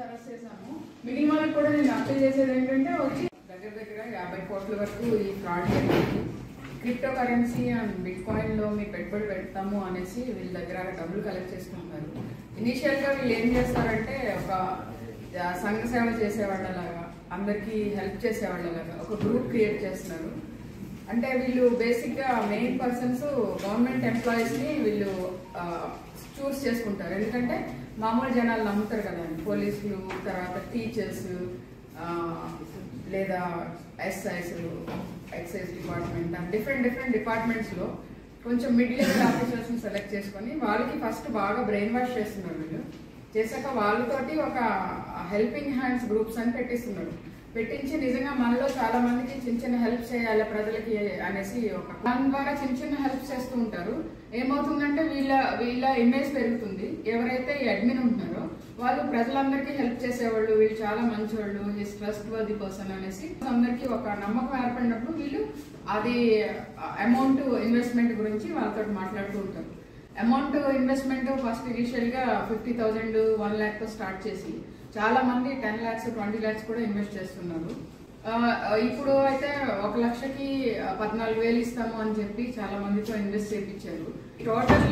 Arrest చేశాము. మిగిలిన వాళ్ళకి కూడా నేను అప్లై చేసేది ఏంటంటే వచ్చి దగ్గర 50 కోట్ల వరకు ఈ ఫ్రాడ్ జరిగింది. Crypto currency and bit coin లో మీరు పెట్టుబడి పెడతాము అనేసి వీళ్ళ దగ్గర డబ్బులు కలెక్ట్ చేసుకుంటున్నారు. ఇనిషియల్ గా వీళ్ళు ఏం చేస్తారంటే ఒక సంఘ సేవ చేసేవాళ్ళలాగా, అందరికి హెల్ప్ చేసేవాళ్ళలాగా ఒక గ్రూప్ క్రియేట్ చేస్తున్నారు. అంటే వీళ్ళు బేసిక్ గా మెయిన్ పర్సన్స్ గవర్నమెంట్ ఎంప్లాయీస్ ని వీళ్ళు చూస్ చేసుకుంటారు. ఎందుకంటే మామూలు జనాలు నమ్ముతారు కదండి, పోలీసులు, తర్వాత టీచర్స్, లేదా SIs, excise department and different departments లో కొంచెం మిడిల్ లెవెల్ ఆఫీసర్స్ ని సెలెక్ట్ చేసుకుని వాళ్ళకి ఫస్ట్ బాగా బ్రెయిన్ వాష్ చేస్తున్నారు. వీళ్ళు చేశాక వాళ్ళతోటి ఒక హెల్పింగ్ హ్యాండ్స్ గ్రూప్స్ అని పెట్టించి నిజంగా మనలో చాలా మందికి చిన్న హెల్ప్ చేయాలి ప్రజలకి అనేసి ఒక దాని ద్వారా చిన్న హెల్ప్ చేస్తూ ఉంటారు. ఏమవుతుందంటే వీళ్ళ ఇమేజ్ పెరుగుతుంది. ఎవరైతే ఈ అడ్మిన్ ఉంటున్నారో వాళ్ళు ప్రజలందరికీ హెల్ప్ చేసేవాళ్ళు, వీళ్ళు చాలా మంచివాళ్ళు, హిస్ ట్రస్ట్ వర్ది పర్సన్ అనేసి అందరికీ ఒక నమ్మకం ఏర్పడినప్పుడు వీళ్ళు అది అమౌంట్ ఇన్వెస్ట్మెంట్ గురించి వాళ్ళతో మాట్లాడుతూ ఉంటారు. అమౌంట్ ఇన్వెస్ట్మెంట్ ఫస్ట్ ఇనిషియల్ గా 50,000, 1 lakh తో స్టార్ట్ చేసి చాలా మంది 10 lakhs, 20 lakhs కూడా ఇన్వెస్ట్ చేస్తున్నారు. ఇప్పుడు అయితే 1 లక్షకి 14,000 ఇస్తాము అని చెప్పి చాలా మందితో ఇన్వెస్ట్ చేయించారు. టోటల్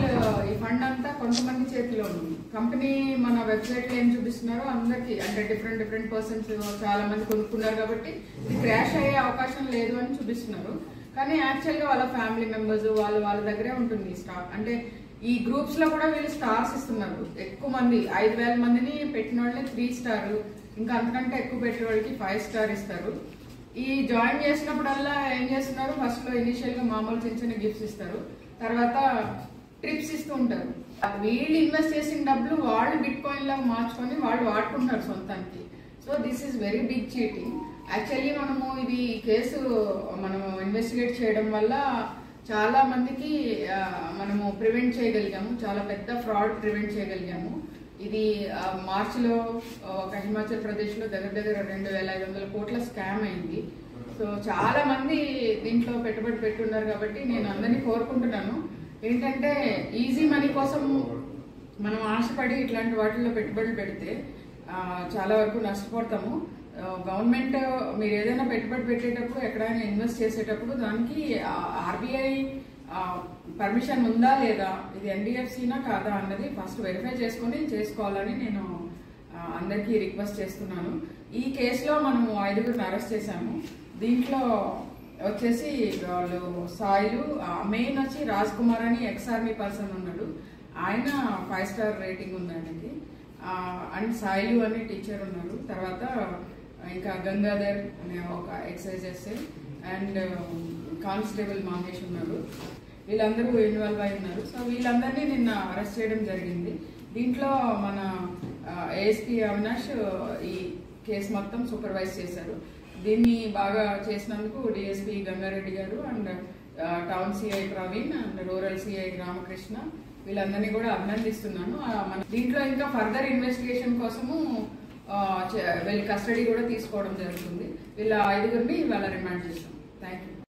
ఈ ఫండ్ అంతా కొంతమంది చేతిలో ఉంది. కంపెనీ మన వెబ్సైట్ లో ఏం చూపిస్తున్నారో అందరికి, అంటే డిఫరెంట్ పర్సన్స్ చాలా మంది కొనుక్కున్నారు కాబట్టి ఇది క్రాష్ అయ్యే అవకాశం లేదు అని చూపిస్తున్నారు. కానీ యాక్చువల్ గా వాళ్ళ ఫ్యామిలీ మెంబర్స్ వాళ్ళ దగ్గరే ఉంటుంది స్టాక్. అంటే ఈ గ్రూప్స్ లో కూడా వీళ్ళు స్టార్స్ ఇస్తున్నారు. ఎక్కువ మంది 5,000 మందిని పెట్టిన వాళ్ళని 3 స్టార్, ఇంకా అంతకంటే ఎక్కువ పెట్టిన వాళ్ళకి 5 స్టార్ ఇస్తారు. ఈ జాయిన్ చేసినప్పుడల్లా ఏం చేస్తున్నారు, ఫస్ట్ లో ఇనిషియల్ గా మామూలు చిన్న గిఫ్ట్స్ ఇస్తారు, తర్వాత ట్రిప్స్ ఇస్తూ ఉంటారు. వీళ్ళు ఇన్వెస్ట్ చేసిన డబ్బులు వాళ్ళు బిట్ కాయిన్ లాగా మార్చుకొని వాళ్ళు వాడుకుంటున్నారు సొంతానికి. So this is very big cheating. Actually మనము ఇది కేసు మనము ఇన్వెస్టిగేట్ చేయడం వల్ల చాలా మందికి మనము ప్రివెంట్ చేయగలిగాము, చాలా పెద్ద ఫ్రాడ్ ప్రివెంట్ చేయగలిగాము. ఇది మార్చిలో ఒక హిమాచల్ ప్రదేశ్ లో దగ్గర 2,500 కోట్ల స్కామ్ అయింది. సో చాలా మంది దీంట్లో పెట్టుబడి పెట్టున్నారు. కాబట్టి నేను అందరినీ కోరుకుంటున్నాను ఏంటంటే ఈజీ మనీ కోసం మనం ఆశపడి ఇట్లాంటి వాటిల్లో పెట్టుబడులు పెడితే చాలా వరకు నష్టపోతాము. గవర్నమెంట్ మీరు ఏదైనా పెట్టుబడి పెట్టేటప్పుడు, ఎక్కడైనా ఇన్వెస్ట్ చేసేటప్పుడు దానికి ఆర్బీఐ పర్మిషన్ ఉందా లేదా, ఇది ఎన్బిఎఫ్సినా కాదా అన్నది ఫస్ట్ వెరిఫై చేసుకుని చేసుకోవాలని నేను అందరికీ రిక్వెస్ట్ చేస్తున్నాను. ఈ కేసులో మనము 5గురిని అరెస్ట్ చేశాము. దీంట్లో వచ్చేసి వాళ్ళు సాయిలు, మెయిన్ వచ్చి రాజ్ కుమార్ అని ఎక్స్ ఆర్మీ పర్సన్ ఉన్నాడు, ఆయన 5 స్టార్ రేటింగ్ ఉంది ఆయనకి. అండ్ సాయిలు అని టీచర్ ఉన్నారు. తర్వాత ఇంకా గంగాధర్ అనే ఒక excise SI and constable Mahesh ఉన్నారు. వీళ్ళందరూ ఇన్వాల్వ్ అయి ఉన్నారు. సో వీళ్ళందరినీ నిన్న అరెస్ట్ చేయడం జరిగింది. దీంట్లో మన ఏఎస్పీ అవినాష్ ఈ కేసు మొత్తం సూపర్వైజ్ చేశారు. దీన్ని బాగా చేసినందుకు డిఎస్పీ గంగారెడ్డి గారు and town CI Praveen and rural CI Ramakrishna వీళ్ళందరినీ కూడా అభినందిస్తున్నాను. దీంట్లో ఇంకా ఫర్దర్ ఇన్వెస్టిగేషన్ కోసము వీళ్ళ కస్టడీ కూడా తీసుకోవడం జరుగుతుంది. వీళ్ళ 5గురిని ఇవాళ రిమాండ్ చేస్తాం. Thank you.